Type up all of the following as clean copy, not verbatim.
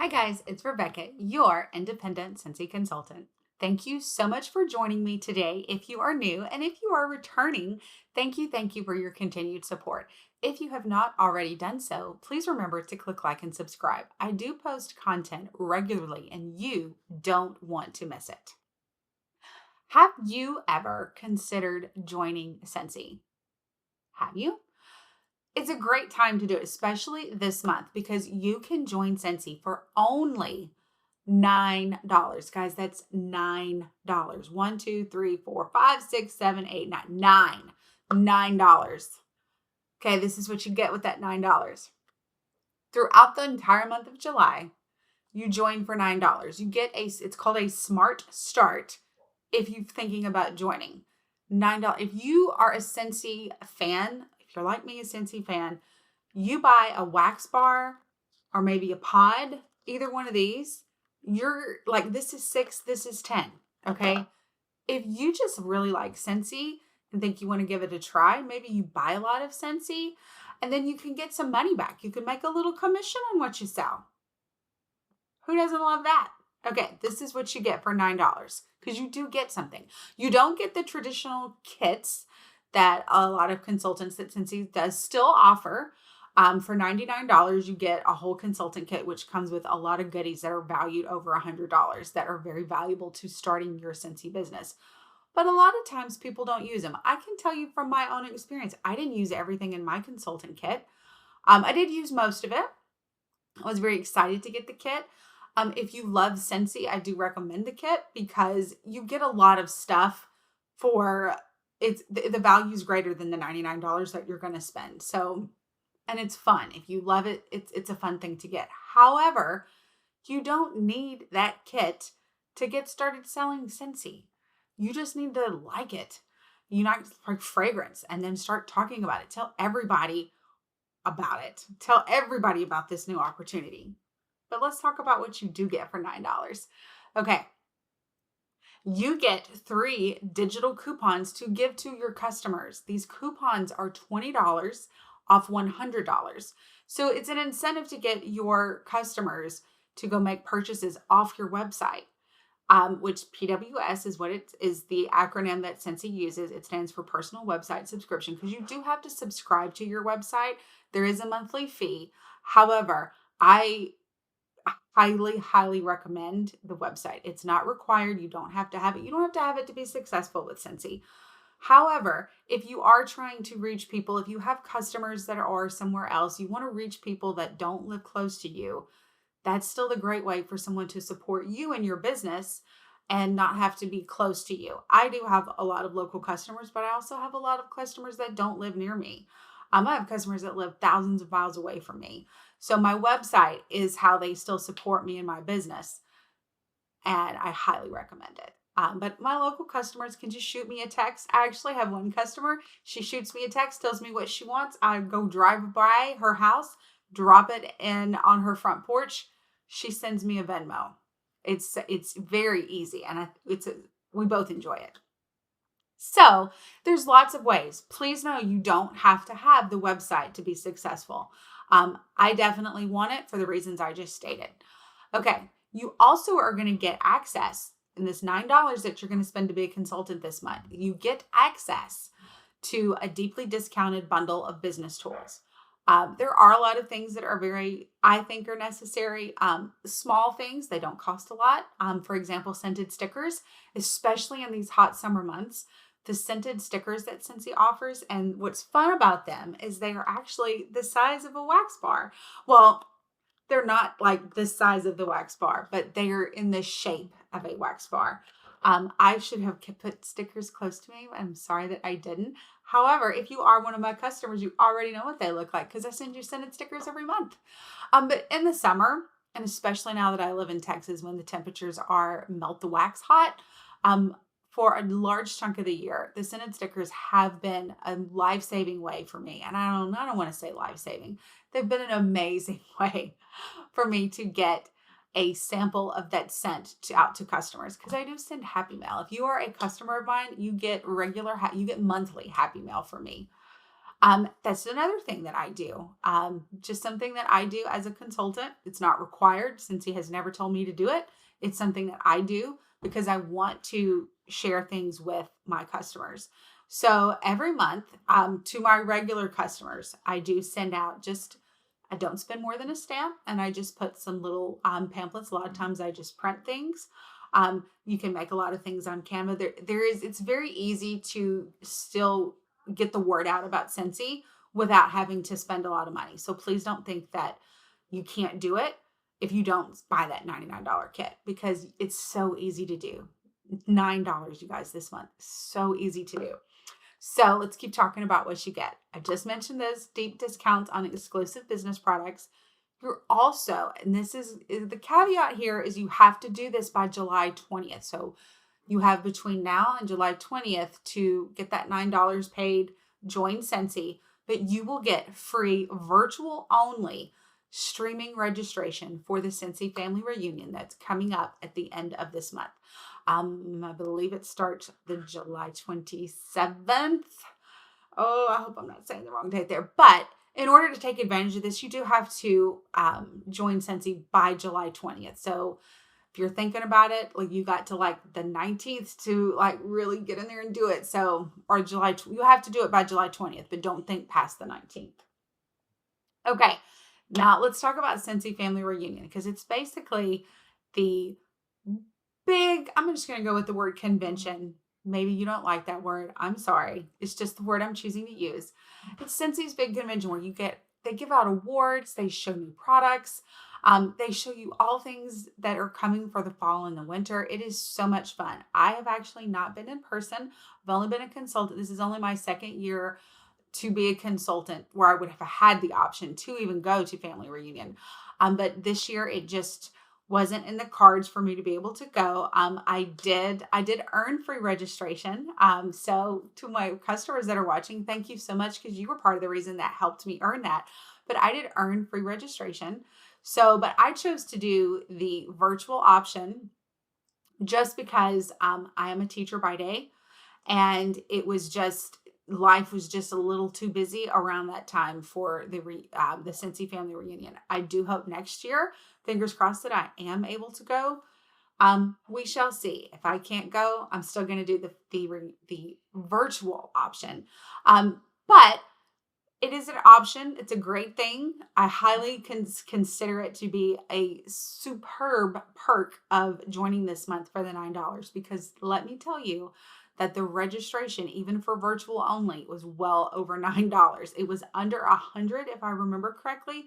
Hi guys, it's Rebecca, your independent Scentsy consultant. Thank you so much for joining me today. If you are new and if you are returning, thank you for your continued support. If you have not already done so, please remember to click like and subscribe. I do post content regularly and you don't want to miss it. Have you ever considered joining Scentsy? Have you? It's a great time to do it, especially this month, because you can join Scentsy for only $9. Guys, that's $9. One, two, three, four, five, six, seven, eight, nine. $9. Okay, this is what you get with that $9. Throughout the entire month of July, you join for $9. You get it's called a smart start if you're thinking about joining. $9. If you are a Scentsy fan, if you're like me, a Scentsy fan, you buy a wax bar or maybe a pod, either one of these, you're like, this is 6, this is 10. Okay. If you just really like Scentsy and think you want to give it a try, maybe you buy a lot of Scentsy and then you can get some money back. You can make a little commission on what you sell. Who doesn't love that? Okay, this is what you get for $9 because you do get something. You don't get the traditional kits that a lot of consultants that Scentsy does still offer. For $99, you get a whole consultant kit, which comes with a lot of goodies that are valued over $100 that are very valuable to starting your Scentsy business. But a lot of times people don't use them. I can tell you from my own experience, I didn't use everything in my consultant kit. I did use most of it. I was very excited to get the kit. If you love Scentsy, I do recommend the kit because you get a lot of stuff for the value is greater than the $99 that you're going to spend. So, and it's fun. If you love it, it's a fun thing to get. However, you don't need that kit to get started selling Scentsy. You just need to like it. You not like fragrance and then start talking about it. Tell everybody about it. Tell everybody about this new opportunity. But let's talk about what you do get for $9. Okay. You get 3 digital coupons to give to your customers. These coupons are $20 off $100. So it's an incentive to get your customers to go make purchases off your website, which PWS is what it is, the acronym that Scentsy uses. It stands for personal website subscription because you do have to subscribe to your website. There is a monthly fee. However, I highly recommend the website. It's not required. You don't have to have it. You don't have to have it to be successful with Scentsy. However, if you are trying to reach people, if you have customers that are somewhere else, you want to reach people that don't live close to you, that's still the great way for someone to support you in your business and not have to be close to you. I do have a lot of local customers, but I also have a lot of customers that don't live near me. I have customers that live thousands of miles away from me. So my website is how they still support me in my business. And I highly recommend it. But my local customers can just shoot me a text. I actually have one customer. She shoots me a text, tells me what she wants. I go drive by her house, drop it in on her front porch. She sends me a Venmo. It's very easy. And we both enjoy it. So there's lots of ways. Please know you don't have to have the website to be successful. I definitely want it for the reasons I just stated. Okay. You also are going to get access in this $9 that you're going to spend to be a consultant this month. You get access to a deeply discounted bundle of business tools. There are a lot of things that are I think are necessary. Small things, they don't cost a lot. For example, scented stickers, especially in these hot summer months. The scented stickers that Scentsy offers, and what's fun about them is they are actually the size of a wax bar. Well, they're not like the size of the wax bar, but they are in the shape of a wax bar. I should have put stickers close to me. I'm sorry that I didn't. However, if you are one of my customers, you already know what they look like because I send you scented stickers every month. But in the summer, and especially now that I live in Texas when the temperatures are melt the wax hot, for a large chunk of the year, the scented stickers have been a life-saving way for me. And I don't want to say life-saving. They've been an amazing way for me to get a sample of that scent out to customers because I do send happy mail. If you are a customer of mine, you get monthly happy mail from me. That's another thing that I do. Just something that I do as a consultant. It's not required since he has never told me to do it. It's something that I do because I want to share things with my customers. So every month, to my regular customers, I do send out I don't spend more than a stamp, and I just put some little pamphlets. A lot of times I just print things. You can make a lot of things on Canva. It's very easy to still get the word out about Scentsy without having to spend a lot of money. So please don't think that you can't do it if you don't buy that $99 kit, because it's so easy to do. $9, you guys, this month. So easy to do. So let's keep talking about what you get. I just mentioned those deep discounts on exclusive business products. You're also, and this is the caveat here, is you have to do this by July 20th. So you have between now and July 20th to get that $9 paid, join Scentsy, but you will get free virtual only streaming registration for the Scentsy Family Reunion that's coming up at the end of this month. I believe it starts the July 27th. Oh, I hope I'm not saying the wrong date there. But in order to take advantage of this, you do have to join Scentsy by July 20th. So if you're thinking about it, like you got to like the 19th to like really get in there and do it. So, or you have to do it by July 20th, but don't think past the 19th. Okay. Now let's talk about Scentsy Family Reunion, because it's basically the I'm just going to go with the word convention. Maybe you don't like that word. I'm sorry. It's just the word I'm choosing to use. It's Scentsy's big convention where they give out awards, they show new products, they show you all things that are coming for the fall and the winter. It is so much fun. I have actually not been in person. I've only been a consultant. This is only my second year to be a consultant where I would have had the option to even go to Family Reunion. But this year it just wasn't in the cards for me to be able to go. I did earn free registration. So to my customers that are watching, thank you so much, because you were part of the reason that helped me earn that. But I did earn free registration. So, but I chose to do the virtual option just because I am a teacher by day, and life was just a little too busy around that time for the Scentsy Family Reunion. I do hope next year, fingers crossed, that I am able to go. We shall see. If I can't go, I'm still going to do the virtual option. But it is an option. It's a great thing. I highly consider it to be a superb perk of joining this month for the $9, because let me tell you that the registration, even for virtual only, was well over $9. It was under $100, if I remember correctly.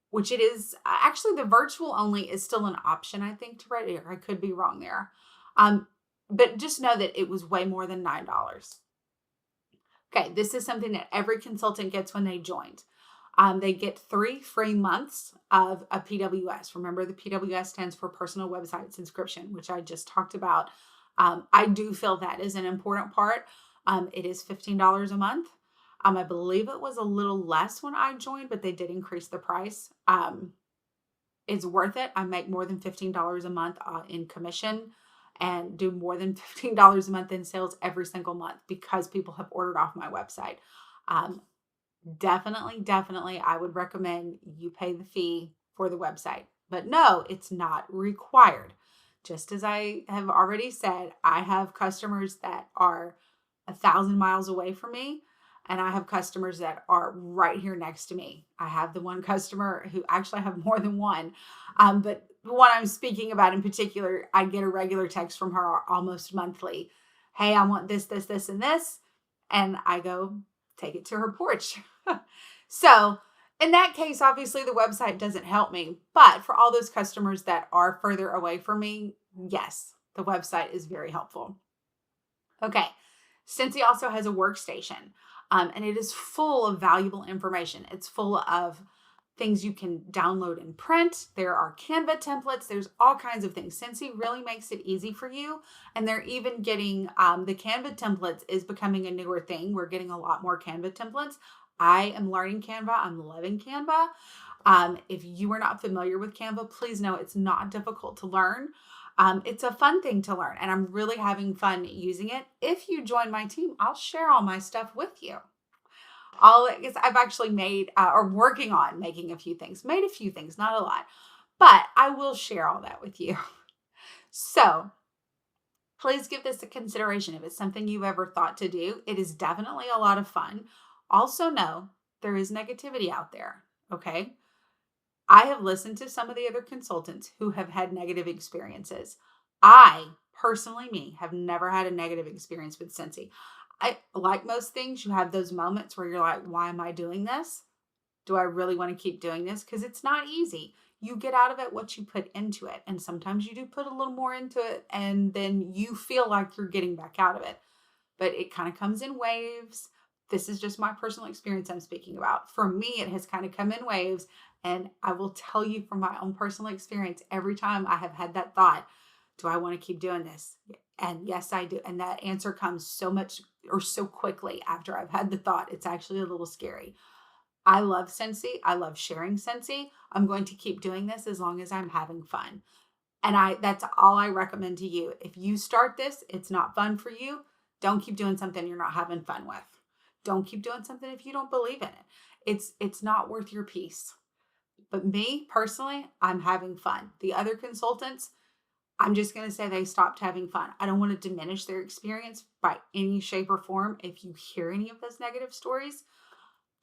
Which it is actually, the virtual only is still an option, I think, to register. I could be wrong there. But just know that it was way more than $9. Okay, this is something that every consultant gets when they joined. They get 3 free months of a PWS. Remember, the PWS stands for Personal Website Subscription, which I just talked about. I do feel that is an important part. It is $15 a month. I believe it was a little less when I joined, but they did increase the price. It's worth it. I make more than $15 a month in commission, and do more than $15 a month in sales every single month because people have ordered off my website. Definitely, I would recommend you pay the fee for the website. But no, it's not required. Just as I have already said, I have customers that are 1,000 miles away from me, and I have customers that are right here next to me. I have the one customer who actually, I have more than one, but the one I'm speaking about in particular, I get a regular text from her almost monthly. Hey, I want this, and this. And I go take it to her porch. So in that case, obviously the website doesn't help me, but for all those customers that are further away from me, yes, the website is very helpful. Okay. Scentsy also has a workstation, and it is full of valuable information. It's full of things you can download and print. There are Canva templates. There's all kinds of things. Scentsy really makes it easy for you. And they're even getting, the Canva templates is becoming a newer thing. We're getting a lot more Canva templates. I am learning Canva. I'm loving Canva. If you are not familiar with Canva, please know it's not difficult to learn. It's a fun thing to learn, and I'm really having fun using it. If you join my team, I'll share all my stuff with you. All I guess I've actually made or working on making a few things, made a few things, not a lot, but I will share all that with you. So please give this a consideration. If it's something you've ever thought to do, it is definitely a lot of fun. Also, know there is negativity out there. Okay. I have listened to some of the other consultants who have had negative experiences. I personally, have never had a negative experience with Scentsy. I like most things, you have those moments where you're like, why am I doing this? Do I really want to keep doing this? Because it's not easy. You get out of it what you put into it. And sometimes you do put a little more into it, and then you feel like you're getting back out of it. But it kind of comes in waves. This is just my personal experience I'm speaking about. For me, it has kind of come in waves. And I will tell you from my own personal experience, every time I have had that thought, do I want to keep doing this? And yes, I do. And that answer comes so much or so quickly after I've had the thought. It's actually a little scary. I love Scentsy. I love sharing Scentsy. I'm going to keep doing this as long as I'm having fun. And that's all I recommend to you. If you start this, it's not fun for you. Don't keep doing something you're not having fun with. Don't keep doing something if you don't believe in it. It's not worth your peace. But me personally, I'm having fun. The other consultants, I'm just going to say they stopped having fun. I don't want to diminish their experience by any shape or form. If you hear any of those negative stories,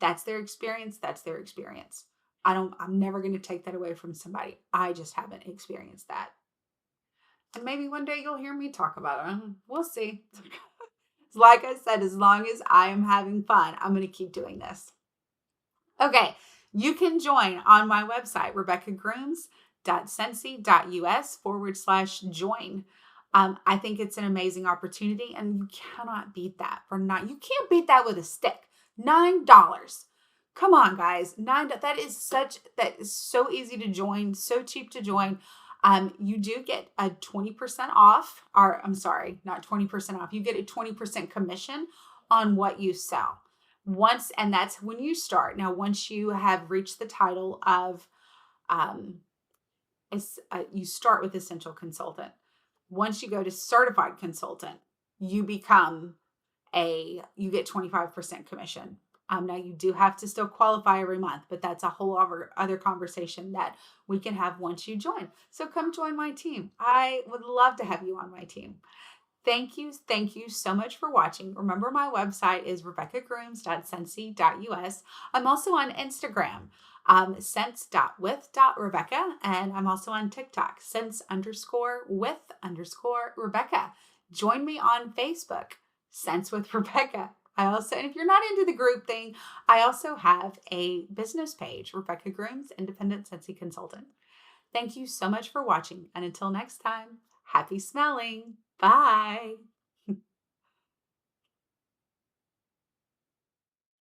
that's their experience. That's their experience. I'm never going to take that away from somebody. I just haven't experienced that. And maybe one day you'll hear me talk about it. We'll see. Like I said, as long as I am having fun, I'm going to keep doing this. Okay. You can join on my website, rebeccagrooms.scentsy.us/join. I think it's an amazing opportunity, and you cannot beat that you can't beat that with a stick. $9. Come on, guys. That is so easy to join, so cheap to join. You do get a 20% off, or I'm sorry, not 20% off. You get a 20% commission on what you sell. And that's when you start. Now, once you have reached the title of, you start with essential consultant. Once you go to certified consultant, you get 25% commission. Now you do have to still qualify every month, but that's a whole other conversation that we can have once you join. So come join my team. I would love to have you on my team. Thank you so much for watching. Remember, my website is rebeccagrooms.scentsy.us. I'm also on Instagram, sense.with.rebecca, and I'm also on TikTok, sense_with_Rebecca. Join me on Facebook, Sense with Rebecca. And if you're not into the group thing, I also have a business page, Rebecca Grooms, Independent Scentsy Consultant. Thank you so much for watching. And until next time, happy smelling. Bye.